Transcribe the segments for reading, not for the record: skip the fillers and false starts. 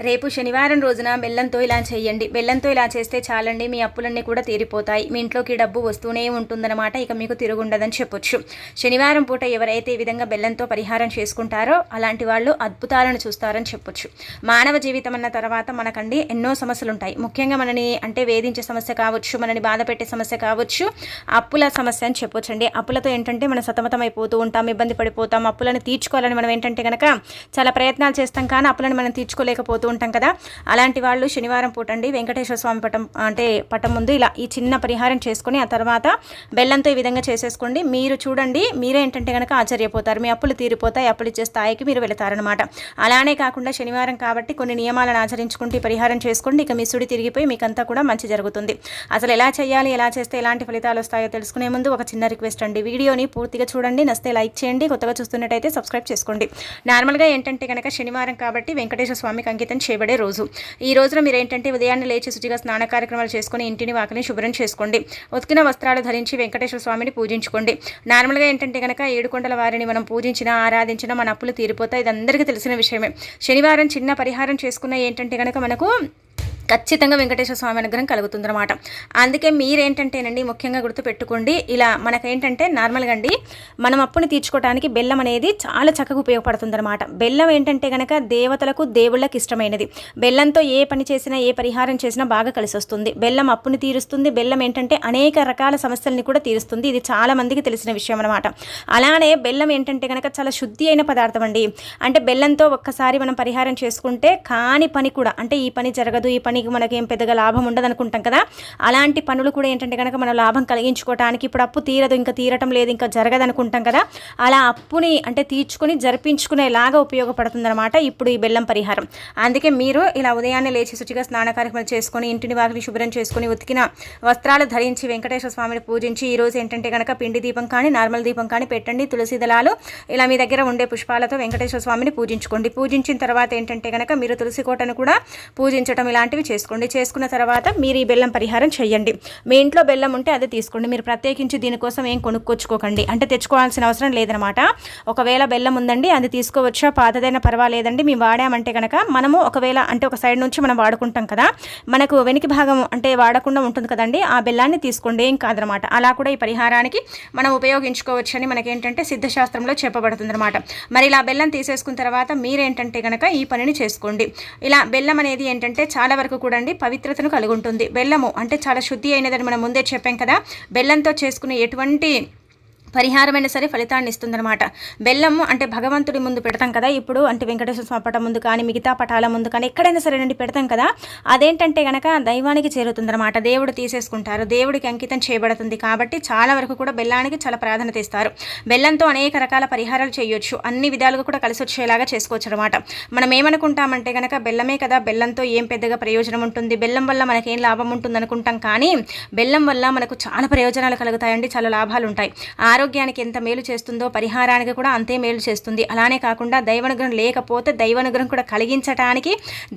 రేపు శనివారం రోజున బెల్లంతో ఇలా చేయండి. బెల్లంతో ఇలా చేస్తే చాలండి, మీ అప్పులన్నీ కూడా తీరిపోతాయి. మీ ఇంట్లోకి డబ్బు వస్తూనే ఉంటుందన్నమాట. ఇక మీకు తిరుగుండదని చెప్పొచ్చు. శనివారం పూట ఎవరైతే ఈ విధంగా బెల్లంతో పరిహారం చేసుకుంటారో అలాంటి వాళ్ళు అద్భుతాలను చూస్తారని చెప్పొచ్చు. మానవ జీవితం అన్న తర్వాత మనకండి ఎన్నో సమస్యలు ఉంటాయి. ముఖ్యంగా మనని అంటే వేధించే సమస్య కావచ్చు, మనని బాధ పెట్టే సమస్య కావచ్చు, అప్పుల సమస్య అని చెప్పొచ్చండి. అప్పులతో ఏంటంటే మనం సతమతం అయిపోతూ ఉంటాం, ఇబ్బంది పడిపోతాం. అప్పులను తీర్చుకోవాలని మనం ఏంటంటే కనుక చాలా ప్రయత్నాలు చేస్తాం, కానీ అప్పులను మనం తీర్చుకోలేకపోతూ ఉంటాం కదా. అలాంటి వాళ్ళు శనివారం పూట అండి వెంకటేశ్వర స్వామి పటం ముందు ఇలా ఈ చిన్న పరిహారం చేసుకొని ఆ తర్వాత బెల్లంతో ఈ విధంగా చేసేసుకోండి. మీరు చూడండి, మీరే ఏంటంటే కనుక ఆశ్చర్యపోతారు. మీ అప్పులు తీరిపోతాయి, అప్పులు ఇచ్చే స్థాయికి మీరు వెళతారనమాట. అలానే కాకుండా శనివారం కాబట్టి కొన్ని నియమాలను ఆచరించుకుంటూ పరిహారం చేసుకోండి. ఇక మీ సుడి తిరిగిపోయి మీకంతా కూడా మంచి జరుగుతుంది. అసలు ఎలా చేయాలి, ఎలా చేస్తే ఎలాంటి ఫలితాలు వస్తాయో తెలుసుకునే ముందు ఒక చిన్న రిక్వెస్ట్ అండి, వీడియోని పూర్తిగా చూడండి, నచ్చితే లైక్ చేయండి, కొత్తగా చూస్తున్నట్టయితే సబ్స్క్రైబ్ చేసుకోండి. నార్మల్గా ఏంటంటే కనుక శనివారం కాబట్టి వెంకటేశ్వర స్వామికి అంకితం చేయబడే రోజు. ఈ రోజున మీరు ఏంటంటే ఉదయాన్నే లేచి శుచిగా స్నాన కార్యక్రమాలు చేసుకుని ఇంటిని వాకిని శుభ్రం చేసుకోండి. ఉతికిన వస్త్రాలు ధరించి వెంకటేశ్వర స్వామిని పూజించుకోండి. నార్మల్గా ఏంటంటే కనుక 7 కొండల వారిని మనం పూజించినా ఆరాధించినా మన అప్పులు తీరిపోతాయి. ఇది అందరికీ తెలిసిన విషయమే. శనివారం చిన్న పరిహారం చేసుకున్న ఏంటంటే కనుక మనకు ఖచ్చితంగా వెంకటేశ్వర స్వామి అనుగ్రహం కలుగుతుందన్నమాట. అందుకే మీరేంటంటేనండి ముఖ్యంగా గుర్తుపెట్టుకోండి, ఇలా మనకేంటంటే నార్మల్గా అండి మనం అప్పుని తీర్చుకోవడానికి బెల్లం అనేది చాలా చక్కగా ఉపయోగపడుతుందన్నమాట. బెల్లం ఏంటంటే కనుక దేవతలకు దేవుళ్ళకి ఇష్టమైనది. బెల్లంతో ఏ పని చేసినా ఏ పరిహారం చేసినా బాగా కలిసి వస్తుంది. బెల్లం అప్పుని తీరుస్తుంది. బెల్లం ఏంటంటే అనేక రకాల సమస్యల్ని కూడా తీరుస్తుంది. ఇది చాలా మందికి తెలిసిన విషయం అనమాట. అలానే బెల్లం ఏంటంటే కనుక చాలా శుద్ధి అయిన పదార్థం అండి. అంటే బెల్లంతో ఒక్కసారి మనం పరిహారం చేసుకుంటే కాని పని కూడా, అంటే ఈ పని జరగదు, ఈ పని మనకేం పెద్దగా లాభం ఉండదు అనుకుంటాం కదా, అలాంటి పనులు కూడా ఏంటంటే కనుక మనం లాభం కలిగించుకోవడానికి, ఇప్పుడు అప్పు తీరదు, ఇంకా తీరటం లేదు, ఇంకా జరగదు అనుకుంటాం కదా, అలా అప్పుని అంటే తీర్చుకుని జరిపించుకునేలాగా ఉపయోగపడుతుందన్నమాట ఇప్పుడు ఈ బెల్లం పరిహారం. అందుకే మీరు ఇలా ఉదయాన్నే లేచి శుచిగా స్నాన కార్యక్రమాలు చేసుకొని ఇంటిని వాకిలి శుభ్రం చేసుకుని ఉతికిన వస్త్రాలు ధరించి వెంకటేశ్వర స్వామిని పూజించి ఈరోజు ఏంటంటే కనుక పిండి దీపం కానీ నార్మల్ దీపం కానీ పెట్టండి. తులసి దళాలు ఇలా మీ దగ్గర ఉండే పుష్పాలతో వెంకటేశ్వర స్వామిని పూజించుకోండి. పూజించిన తర్వాత ఏంటంటే కనుక మీరు తులసి కోటను కూడా పూజించడం ఇలాంటివి చేసుకోండి. చేసుకున్న తర్వాత మీరు ఈ బెల్లం పరిహారం చేయండి. మీ ఇంట్లో బెల్లం ఉంటే అదే తీసుకోండి. మీరు ప్రత్యేకించి దీనికోసం ఏం కొనుక్కొచ్చుకోకండి, అంటే తెచ్చుకోవాల్సిన అవసరం లేదనమాట. ఒకవేళ బెల్లం ఉందండి అది తీసుకోవచ్చా, పాతదైనా పర్వాలేదండి. మేము వాడామంటే కనుక మనము ఒకవేళ అంటే ఒక సైడ్ నుంచి మనం వాడుకుంటాం కదా, మనకు వెనక భాగం అంటే వాడకుండా ఉంటుంది కదండి, ఆ బెల్లాన్ని తీసుకోండి, ఏం కాదనమాట. అలా కూడా ఈ పరిహారానికి మనం ఉపయోగించుకోవచ్చు అని మనకేంటంటే సిద్ధశాస్త్రంలో చెప్పబడుతుంది అనమాట. మరి ఇలా బెల్లం తీసేసుకున్న తర్వాత మీరేంటంటే కనుక ఈ పనిని చేసుకోండి. ఇలా బెల్లం అనేది ఏంటంటే చాలా వరకు కూడా అండి పవిత్రతను కలిగి ఉంటుంది. బెల్లము అంటే చాలా శుద్ధి అయినదని మనం ముందే చెప్పాం కదా. బెల్లంతో చేసుకునే ఎటువంటి పరిహారమైన సరే ఫలితాన్ని ఇస్తుందన్నమాట. బెల్లము అంటే భగవంతుడి ముందు పెడతాం కదా, ఇప్పుడు అంటే వెంకటేశ్వర స్వామి పటం ముందు కానీ మిగతా పటాల ముందు కానీ ఎక్కడైనా సరేనండి పెడతాం కదా, అదేంటంటే కనుక దైవానికి చేరుతుందన్నమాట. దేవుడు తీసేసుకుంటారు, దేవుడికి అంకితం చేయబడుతుంది. కాబట్టి చాలా వరకు కూడా బెల్లానికి చాలా ప్రాధాన్యత ఇస్తారు. బెల్లంతో అనేక రకాల పరిహారాలు చేయొచ్చు, అన్ని విధాలుగా కూడా కలిసి వచ్చేలాగా చేసుకోవచ్చు అనమాట. మనం ఏమనుకుంటామంటే కనుక బెల్లమే కదా, బెల్లంతో ఏం పెద్దగా ప్రయోజనం ఉంటుంది, బెల్లం వల్ల మనకేం లాభం ఉంటుంది అనుకుంటాం. కానీ బెల్లం వల్ల మనకు చాలా ప్రయోజనాలు కలుగుతాయండి, చాలా లాభాలు ఉంటాయి. ఆరోగ్యానికి ఎంత మేలు చేస్తుందో పరిహారానికి కూడా అంతే మేలు చేస్తుంది. అలానే కాకుండా దైవానుగ్రహం లేకపోతే దైవానుగ్రహం కూడా కలిగించడానికి,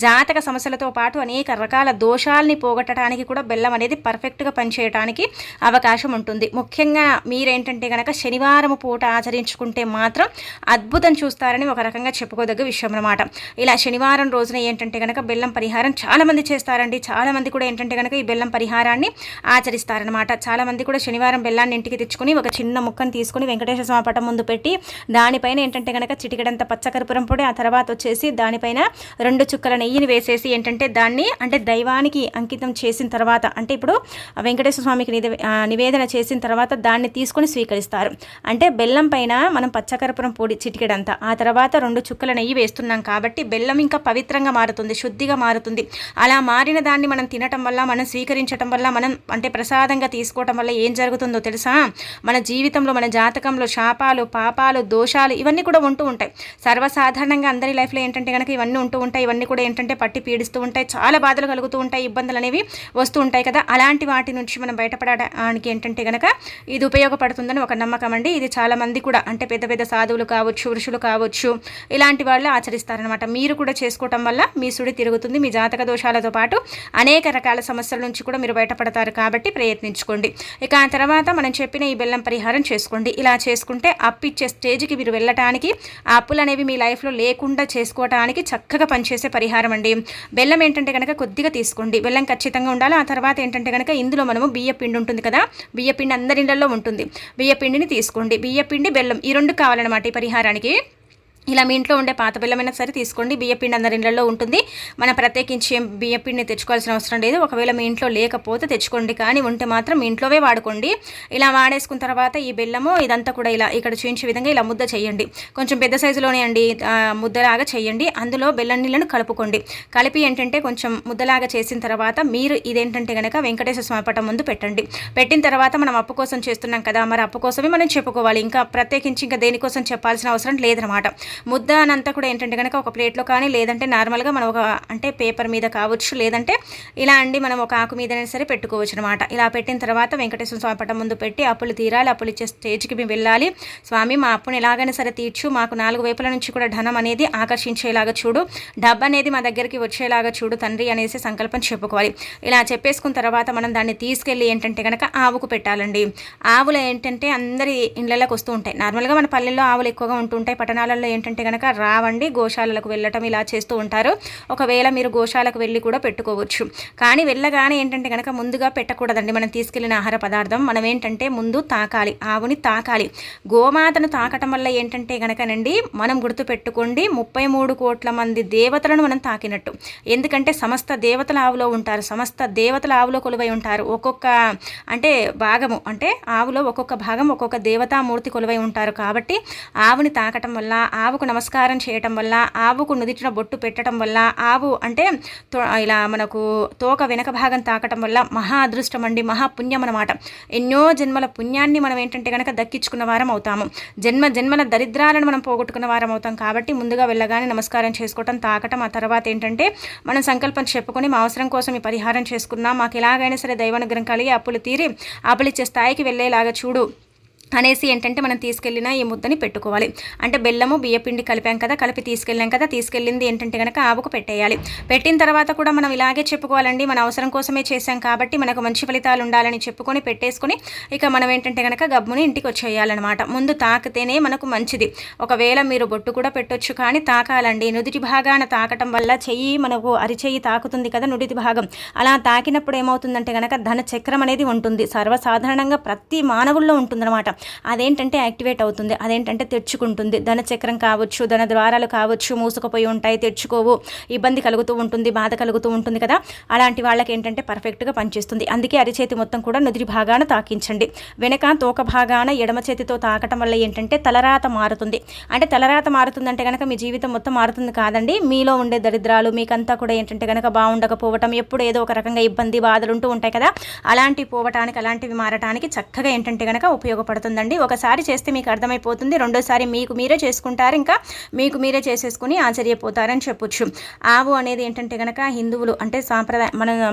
జాతక సమస్యలతో పాటు అనేక రకాల దోషాలని పోగొట్టడానికి కూడా బెల్లం అనేది పర్ఫెక్ట్గా పనిచేయడానికి అవకాశం ఉంటుంది. ముఖ్యంగా మీరేంటంటే కనుక శనివారం పూట ఆచరించుకుంటే మాత్రం అద్భుతం చూస్తారని ఒక రకంగా చెప్పుకోదగ్గ విషయం అనమాట. ఇలా శనివారం రోజున ఏంటంటే కనుక బెల్లం పరిహారం చాలామంది చేస్తారండి. చాలామంది కూడా ఏంటంటే కనుక ఈ బెల్లం పరిహారాన్ని ఆచరిస్తారనమాట. చాలామంది కూడా శనివారం బెల్లాన్ని ఇంటికి తెచ్చుకొని ఒక చిన్న ముక్కను తీసుకుని వెంకటేశ్వర స్వామి పటం ముందు పెట్టి దానిపైన ఏంటంటే కనుక చిటికెడంత పచ్చకర్పూరం పొడి, ఆ తర్వాత వచ్చేసి దానిపైన 2 చుక్కల నెయ్యిని వేసేసి ఏంటంటే దాన్ని అంటే దైవానికి అంకితం చేసిన తర్వాత, అంటే ఇప్పుడు వెంకటేశ్వర స్వామికి నివేదన చేసిన తర్వాత దాన్ని తీసుకొని స్వీకరిస్తారు. అంటే బెల్లం పైన మనం పచ్చకర్పూరం పొడి చిటికెడంత, ఆ తర్వాత 2 చుక్కల నెయ్యి వేస్తున్నాం కాబట్టి బెల్లం ఇంకా పవిత్రంగా మారుతుంది, శుద్ధిగా మారుతుంది. అలా మారిన దాన్ని మనం తినటం వల్ల, మనం స్వీకరించడం వల్ల, మనం అంటే ప్రసాదంగా తీసుకోవటం వల్ల ఏం జరుగుతుందో తెలుసా, మన జీవితంలో మన జాతకంలో శాపాలు, పాపాలు, దోషాలు ఇవన్నీ కూడా ఉంటూ ఉంటాయి. సర్వసాధారణంగా అందరి లైఫ్లో ఏంటంటే కనుక ఇవన్నీ ఉంటూ ఉంటాయి. ఇవన్నీ కూడా ఏంటంటే పట్టి పీడిస్తూ ఉంటాయి, చాలా బాధలు కలుగుతూ ఉంటాయి, ఇబ్బందులు అనేవి వస్తూ ఉంటాయి కదా. అలాంటి వాటి నుంచి మనం బయటపడడానికి ఏంటంటే కనుక ఇది ఉపయోగపడుతుందని ఒక నమ్మకం అండి. ఇది చాలా మంది కూడా అంటే పెద్ద పెద్ద సాధువులు కావచ్చు, ఋషులు కావచ్చు, ఇలాంటి వాళ్ళు ఆచరిస్తారనమాట. మీరు కూడా చేసుకోవటం వల్ల మీ సుడి తిరుగుతుంది. మీ జాతక దోషాలతో పాటు అనేక రకాల సమస్యల నుంచి కూడా మీరు బయటపడతారు. కాబట్టి ప్రయత్నించుకోండి. ఇక ఆ తర్వాత మనం చెప్పిన ఈ బెల్లం పరిహారం చేసుకోండి. ఇలా చేసుకుంటే అప్పు ఇచ్చే స్టేజ్కి మీరు వెళ్ళటానికి, ఆ అప్పులు అనేవి మీ లైఫ్లో లేకుండా చేసుకోవడానికి చక్కగా పనిచేసే పరిహారం అండి. బెల్లం ఏంటంటే కనుక కొద్దిగా తీసుకోండి, బెల్లం ఖచ్చితంగా ఉండాలి. ఆ తర్వాత ఏంటంటే కనుక ఇందులో మనము బియ్య పిండి ఉంటుంది కదా, బియ్య పిండి అందరి ఇళ్ళల్లో ఉంటుంది, బియ్య పిండిని తీసుకోండి. బియ్య పిండి, బెల్లం ఈ రెండు కావాలన్నమాట ఈ పరిహారానికి. ఇలా మీ ఇంట్లో ఉండే పాత బెల్లమైనా సరే తీసుకోండి. బియ్యపిండి అందరి ఇళ్ళల్లో ఉంటుంది, మనం ప్రత్యేకించి బియ్యపిండిని తెచ్చుకోవాల్సిన అవసరం లేదు. ఒకవేళ మీ ఇంట్లో లేకపోతే తెచ్చుకోండి, కానీ ఉంటే మాత్రం మీ ఇంట్లోవే వాడుకోండి. ఇలా వాడేసుకున్న తర్వాత ఈ బెల్లము ఇదంతా కూడా ఇలా ఇక్కడ చూపించే విధంగా ఇలా ముద్ద చేయండి. కొంచెం పెద్ద సైజులోనే అండి ముద్దలాగా చేయండి. అందులో బెల్లం నీళ్ళను కలుపుకోండి. కలిపి ఏంటంటే కొంచెం ముద్దలాగా చేసిన తర్వాత మీరు ఇదేంటంటే కనుక వెంకటేశ్వర స్వామి పటం ముందు పెట్టండి. పెట్టిన తర్వాత మనం అప్పు కోసం చేస్తున్నాం కదా, మరి అప్పు కోసమే మనం చెప్పుకోవాలి, ఇంకా ప్రత్యేకించి ఇంకా దేనికోసం చెప్పాల్సిన అవసరం లేదనమాట. ముద్ద అనంతా కూడా ఏంటంటే కనుక ఒక ప్లేట్లో కానీ లేదంటే నార్మల్గా మనం ఒక అంటే పేపర్ మీద కావచ్చు, లేదంటే ఇలా అండి మనం ఒక ఆకు మీదనే సరే పెట్టుకోవచ్చు అనమాట. ఇలా పెట్టిన తర్వాత వెంకటేశ్వర స్వామి పటం ముందు పెట్టి అప్పులు తీరాలి, అప్పులు ఇచ్చే స్టేజ్కి మేము వెళ్ళాలి. స్వామి మా అప్పుని ఎలాగైనా సరే తీర్చు, మాకు 4 వైపుల నుంచి కూడా ధనం అనేది ఆకర్షించేలాగా చూడు, డబ్బు అనేది మా దగ్గరికి వచ్చేలాగా చూడు తండ్రి అనేసి సంకల్పం చెప్పుకోవాలి. ఇలా చెప్పేసుకున్న తర్వాత మనం దాన్ని తీసుకెళ్ళి ఏంటంటే కనుక ఆవుకు పెట్టాలండి. ఆవులు ఏంటంటే అందరి ఇళ్ళకి వస్తూ ఉంటాయి. నార్మల్గా మన పల్లెల్లో ఆవులు ఎక్కువగా ఉంటుంటాయి, పట్టణాలలో ఏంటంటే కనుక రావండి, గోశాలకు వెళ్ళటం ఇలా చేస్తూ ఉంటారు. ఒకవేళ మీరు గోశాలకు వెళ్ళి కూడా పెట్టుకోవచ్చు, కానీ వెళ్ళగానే ఏంటంటే కనుక ముందుగా పెట్టకూడదండి. మనం తీసుకెళ్లిన ఆహార పదార్థం మనం ఏంటంటే ముందు తాకాలి, ఆవుని తాకాలి. గోమాతను తాకటం వల్ల ఏంటంటే కనుకనండి మనం గుర్తుపెట్టుకోండి 33 కోట్ల మంది దేవతలను మనం తాకినట్టు. ఎందుకంటే సమస్త దేవతల ఆవులో ఉంటారు, సమస్త దేవతల ఆవులో కొలువై ఉంటారు. ఒక్కొక్క అంటే భాగము అంటే ఆవులో ఒక్కొక్క భాగం ఒక్కొక్క దేవతామూర్తి కొలువై ఉంటారు. కాబట్టి ఆవుని తాకటం వల్ల, ఆవుకు నమస్కారం చేయటం వల్ల, ఆవుకు నుదిటిన బొట్టు పెట్టడం వల్ల, ఆవు అంటే ఇలా మనకు తోక వెనక భాగం తాకటం వల్ల మహా అదృష్టం అండి, మహాపుణ్యం అనమాట. ఎన్నో జన్మల పుణ్యాన్ని మనం ఏంటంటే కనుక దక్కించుకున్న వారం అవుతాము, జన్మల దరిద్రాలను మనం పోగొట్టుకున్న వారం అవుతాం. కాబట్టి ముందుగా వెళ్ళగానే నమస్కారం చేసుకోవటం, తాకటం. ఆ తర్వాత ఏంటంటే మనం సంకల్పం చెప్పుకొని మా అవసరం కోసం ఈ పరిహారం చేసుకున్నాం, మాకు ఎలాగైనా సరే దైవానుగ్రహం కలిగి అప్పులు తీరి అప్పులు ఇచ్చే స్థాయికి వెళ్ళేలాగా చూడు అనేసి ఏంటంటే మనం తీసుకెళ్ళిన ఈ ముద్దని పెట్టుకోవాలి. అంటే బెల్లము బియ్యపిండి కలిపాం కదా, కలిపి తీసుకెళ్ళాం కదా, తీసుకెళ్ళింది ఏంటంటే కనుక ఆవుకు పెట్టేయాలి. పెట్టిన తర్వాత కూడా మనం ఇలాగే చెప్పుకోవాలండి, మన అవసరం కోసమే చేశాం కాబట్టి మనకు మంచి ఫలితాలు ఉండాలని చెప్పుకొని పెట్టేసుకొని ఇక మనం ఏంటంటే కనుక గమ్ముని ఇంటికి వచ్చేయాలన్నమాట. ముందు తాకితేనే మనకు మంచిది. ఒకవేళ మీరు బొట్టు కూడా పెట్టొచ్చు, కానీ తాకాలండి. నుదుటి భాగాన తాకటం వల్ల చెయ్యి మనకు అరిచెయ్యి తాకుతుంది కదా, నుడిటి భాగం. అలా తాకినప్పుడు ఏమవుతుందంటే కనుక ధన చక్రం అనేది ఉంటుంది, సర్వసాధారణంగా ప్రతి మానవుల్లో ఉంటుందన్నమాట. అదేంటంటే యాక్టివేట్ అవుతుంది, అదేంటంటే తెచ్చుకుంటుంది. ధన చక్రం కావచ్చు, ధన ద్వారాలు కావచ్చు మూసుకుపోయి ఉంటాయి, తెచ్చుకోవు, ఇబ్బంది కలుగుతూ ఉంటుంది, బాధ కలుగుతూ ఉంటుంది కదా, అలాంటి వాళ్ళకి ఏంటంటే పర్ఫెక్ట్గా పనిచేస్తుంది. అందుకే అరిచేతి మొత్తం కూడా నుదిరి భాగాన తాకించండి. వెనక తోక భాగాన ఎడమ చేతితో తాకటం వల్ల ఏంటంటే తలరాత మారుతుంది. అంటే తలరాత మారుతుందంటే కనుక మీ జీవితం మొత్తం మారుతుంది కాదండి, మీలో ఉండే దరిద్రాలు మీకంతా కూడా ఏంటంటే కనుక బాగుండకపోవటం, ఎప్పుడు ఏదో ఒక రకంగా ఇబ్బంది బాధలు ఉంటూ ఉంటాయి కదా, అలాంటివి పోవటానికి అలాంటివి మారటానికి చక్కగా ఏంటంటే కనుక ఉపయోగపడుతుంది. ఒకసారి చేస్తే మీకు అర్థమైపోతుంది, రెండోసారి మీకు మీరే చేసుకుంటారు, ఇంకా మీకు మీరే చేసేసుకుని ఆశ్చర్యపోతారని చెప్పొచ్చు. ఆవు అనేది ఏంటంటే కనుక హిందువులు అంటే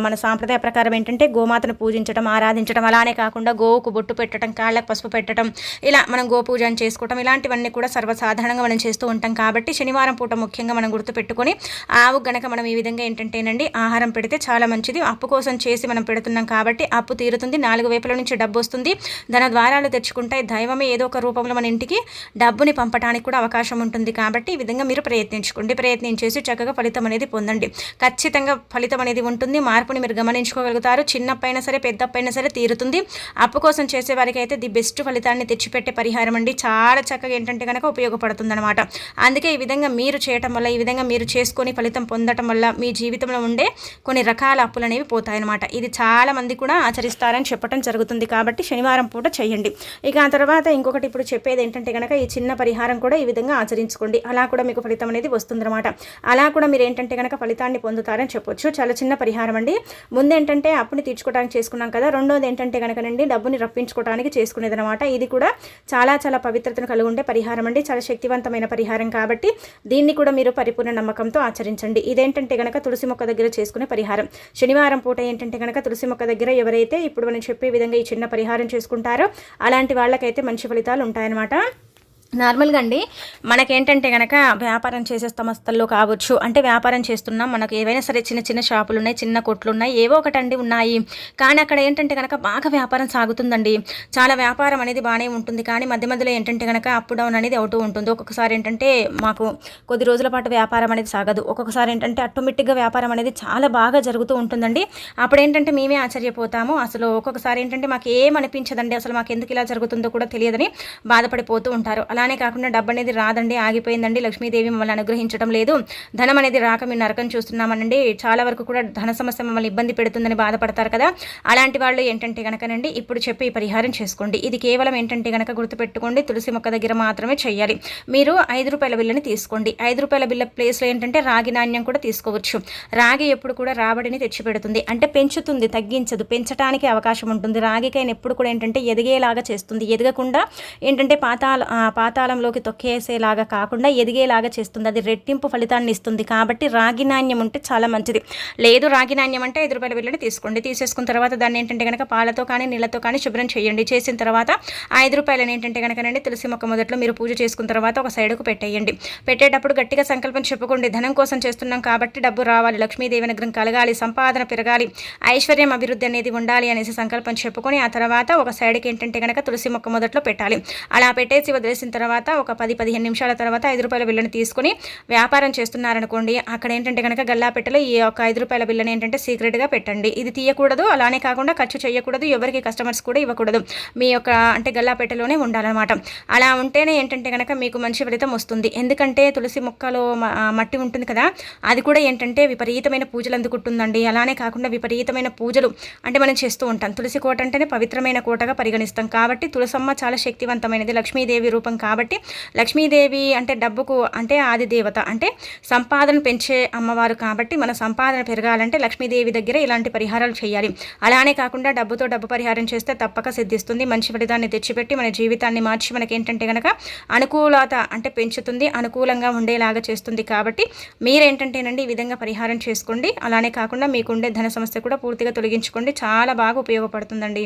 మన సాంప్రదాయ ప్రకారం ఏంటంటే గోమాతను పూజించడం, ఆరాధించడం, అలానే కాకుండా గోవుకు బొట్టు పెట్టడం, కాళ్ళకు పసుపు పెట్టడం, ఇలా మనం గోపూజను చేసుకోవడం, ఇలాంటివన్నీ కూడా సర్వసాధారణంగా మనం చేస్తూ ఉంటాం. కాబట్టి శనివారం పూట ముఖ్యంగా మనం గుర్తుపెట్టుకొని ఆవు గనక మనం ఈ విధంగా ఏంటంటేనండి ఆహారం పెడితే చాలా మంచిది. అప్పు కోసం చేసి మనం పెడుతున్నాం కాబట్టి అప్పు తీరుతుంది, 4 వైపుల నుంచి డబ్బు వస్తుంది, ధన ద్వారాలు తెచ్చుకుంటాయి, దైవమే ఏదో ఒక రూపంలో మన ఇంటికి డబ్బుని పంపడానికి కూడా అవకాశం ఉంటుంది. కాబట్టి ఈ విధంగా మీరు ప్రయత్నించుకోండి, ప్రయత్నించేసి చక్కగా ఫలితం అనేది పొందండి. ఖచ్చితంగా ఫలితం అనేది ఉంటుంది, మార్పుని మీరు గమనించుకోగలుగుతారు. చిన్నప్పైనా సరే పెద్దప్పైనా సరే తీరుతుంది. అప్పు కోసం చేసే వారికి అయితే ది బెస్ట్ ఫలితాన్ని తెచ్చిపెట్టే పరిహారం అండి, చాలా చక్కగా ఏంటంటే కనుక ఉపయోగపడుతుంది అనమాట. అందుకే ఈ విధంగా మీరు చేయటం వల్ల, ఈ విధంగా మీరు చేసుకొని ఫలితం పొందటం వల్ల మీ జీవితంలో ఉండే కొన్ని రకాల అప్పులు అనేవి పోతాయన్నమాట. ఇది చాలా మంది కూడా ఆచరిస్తారని చెప్పడం జరుగుతుంది. కాబట్టి శనివారం పూట చేయండి. ఇక ఆ తర్వాత ఇంకొకటి ఇప్పుడు చెప్పేది ఏంటంటే కనుక ఈ చిన్న పరిహారం కూడా ఈ విధంగా ఆచరించుకోండి, అలా కూడా మీకు ఫలితం అనేది వస్తుందన్నమాట. అలా కూడా మీరు ఏంటంటే కనుక ఫలితాన్ని పొందుతారని చెప్పొచ్చు. చాలా చిన్న పరిహారం అండి. ముందేంటంటే అప్పుని తీర్చుకోవడానికి చేసుకున్నాం కదా, రెండోది ఏంటంటే కనుకనండి డబ్బుని రప్పించుకోవడానికి చేసుకునేది అనమాట. ఇది కూడా చాలా చాలా పవిత్రతను కలిగి ఉండే పరిహారం అండి, చాలా శక్తివంతమైన పరిహారం. కాబట్టి దీన్ని కూడా మీరు పరిపూర్ణ నమ్మకంతో ఆచరించండి. ఇదేంటంటే కనుక తులసి మొక్క దగ్గర చేసుకునే పరిహారం. శనివారం పూట ఏంటంటే కనుక తులసి మొక్క దగ్గర ఎవరైతే ఇప్పుడు మనం చెప్పే విధంగా ఈ చిన్న పరిహారం చేసుకుంటారో అలాంటి వాళ్ళకైతే మంచి ఫలితాలు ఉంటాయన్నమాట. నార్మల్గా అండి మనకేంటంటే కనుక వ్యాపారం చేసే సంస్థల్లో కావచ్చు, అంటే వ్యాపారం చేస్తున్నాం, మనకు ఏవైనా సరే చిన్న చిన్న షాపులు ఉన్నాయి, చిన్న కొట్లు ఉన్నాయి, ఏవో ఒకటండి ఉన్నాయి. కానీ అక్కడ ఏంటంటే కనుక బాగా వ్యాపారం సాగుతుందండి. చాలా వ్యాపారం అనేది బాగానే ఉంటుంది. కానీ మధ్య మధ్యలో ఏంటంటే కనుక అప్ డౌన్ అనేది అవుతూ ఉంటుంది. ఒక్కొక్కసారి ఏంటంటే మాకు కొద్ది రోజుల పాటు వ్యాపారం అనేది సాగదు. ఒక్కొక్కసారి ఏంటంటే ఆటోమేటిక్గా వ్యాపారం అనేది చాలా బాగా జరుగుతూ ఉంటుందండి. అప్పుడు ఏంటంటే మేమే ఆశ్చర్యపోతాము. అసలు ఒక్కొక్కసారి ఏంటంటే మాకు ఏమనిపించదండి, అసలు మాకు ఎందుకు ఇలా జరుగుతుందో కూడా తెలియదని బాధపడిపోతూ ఉంటారు. అలానే కాకుండా డబ్బు అనేది రాదండి, ఆగిపోయిందండి, లక్ష్మీదేవి మమ్మల్ని అనుగ్రహించడం లేదు, ధనం అనేది రాక మేము నరకం చూస్తున్నామనండి, చాలా వరకు కూడా ధన సమస్య మమ్మల్ని ఇబ్బంది పెడుతుందని బాధపడతారు కదా. అలాంటి వాళ్ళు ఏంటంటే కనుకనండి ఇప్పుడు చెప్పి ఈ పరిహారం చేసుకోండి. ఇది కేవలం ఏంటంటే కనుక గుర్తుపెట్టుకోండి, తులసి మొక్క దగ్గర మాత్రమే చేయాలి. మీరు 5 రూపాయల బిల్లని తీసుకోండి. 5 రూపాయల బిల్ల ప్లేస్లో ఏంటంటే రాగి నాణ్యం కూడా తీసుకోవచ్చు. రాగి ఎప్పుడు కూడా రాబడిని తెచ్చిపెడుతుంది, అంటే పెంచుతుంది, తగ్గించదు, పెంచడానికి అవకాశం ఉంటుంది. రాగికైనా ఎప్పుడు కూడా ఏంటంటే ఎదిగేలాగా చేస్తుంది, ఎదగకుండా ఏంటంటే పాతాళంలోకి తొక్కేసేలాగా కాకుండా ఎదిగేలాగా చేస్తుంది. అది రెట్టింపు ఫలితాన్ని ఇస్తుంది. కాబట్టి రాగి నాణ్యం ఉంటే చాలా మంచిది. లేదు రాగి నాణ్యం అంటే 5 రూపాయల బిల్లని తీసుకోండి. తీసేసుకున్న తర్వాత దాన్ని ఏంటంటే కనుక పాలతో కానీ నీళ్ళతో కానీ శుభ్రం చేయండి. చేసిన తర్వాత 5 రూపాయలని ఏంటంటే కనుకనండి తులసి మొక్క మొదట్లో మీరు పూజ చేసుకున్న తర్వాత ఒక సైడ్కు పెట్టేయండి. పెట్టేటప్పుడు గట్టిగా సంకల్పం చెప్పుకోండి, ధనం కోసం చేస్తున్నాం కాబట్టి డబ్బు రావాలి, లక్ష్మీదేవి అనుగ్రహం కలగాలి, సంపాదన పెరగాలి, ఐశ్వర్యం అభివృద్ధి అనేది ఉండాలి అనేసి సంకల్పం చెప్పుకొని ఆ తర్వాత ఒక సైడ్కి ఏంటంటే కనుక తులసి మొక్క మొదట్లో పెట్టాలి. అలా పెట్టేసి వదిలేసిన తర్వాత ఒక 10-15 నిమిషాల తర్వాత 5 రూపాయల బిల్లని తీసుకుని వ్యాపారం చేస్తున్నారనుకోండి, అక్కడ ఏంటంటే కనుక గల్లాపెట్టెలో ఈ యొక్క 5 రూపాయల బిల్లని ఏంటంటే సీక్రెట్గా పెట్టండి. ఇది తీయకూడదు, అలానే కాకుండా ఖర్చు చేయకూడదు, ఎవరికి కస్టమర్స్ కూడా ఇవ్వకూడదు, మీ యొక్క అంటే గల్లాపెట్టెలోనే ఉండాలన్నమాట. అలా ఉంటేనే ఏంటంటే కనుక మీకు మంచి ఫలితం వస్తుంది. ఎందుకంటే తులసి మొక్కలో మట్టి ఉంటుంది కదా, అది కూడా ఏంటంటే విపరీతమైన పూజలు అందుకుంటుందండి. అలానే కాకుండా విపరీతమైన పూజలు అంటే మనం చేస్తూ ఉంటాం. తులసి కోట అంటేనే పవిత్రమైన కోటగా పరిగణిస్తాం. కాబట్టి తులసమ్మ చాలా శక్తివంతమైనది, లక్ష్మీదేవి రూపం. కాబట్టి లక్ష్మీదేవి అంటే డబ్బుకు అంటే ఆది దేవత, అంటే సంపాదన పెంచే అమ్మవారు. కాబట్టి మన సంపాదన పెరగాలంటే లక్ష్మీదేవి దగ్గర ఇలాంటి పరిహారాలు చేయాలి. అలానే కాకుండా డబ్బుతో డబ్బు పరిహారం చేస్తే తప్పక సిద్ధిస్తుంది. మంచి ఫలితాన్ని తెచ్చిపెట్టి మన జీవితాన్ని మార్చి మనకేంటంటే కనుక అనుకూలత అంటే పెంచుతుంది, అనుకూలంగా ఉండేలాగా చేస్తుంది. కాబట్టి మీరేంటంటేనండి ఈ విధంగా పరిహారం చేసుకోండి. అలానే కాకుండా మీకుండే ధన సమస్య కూడా పూర్తిగా తొలగించుకోండి. చాలా బాగా ఉపయోగపడుతుందండి.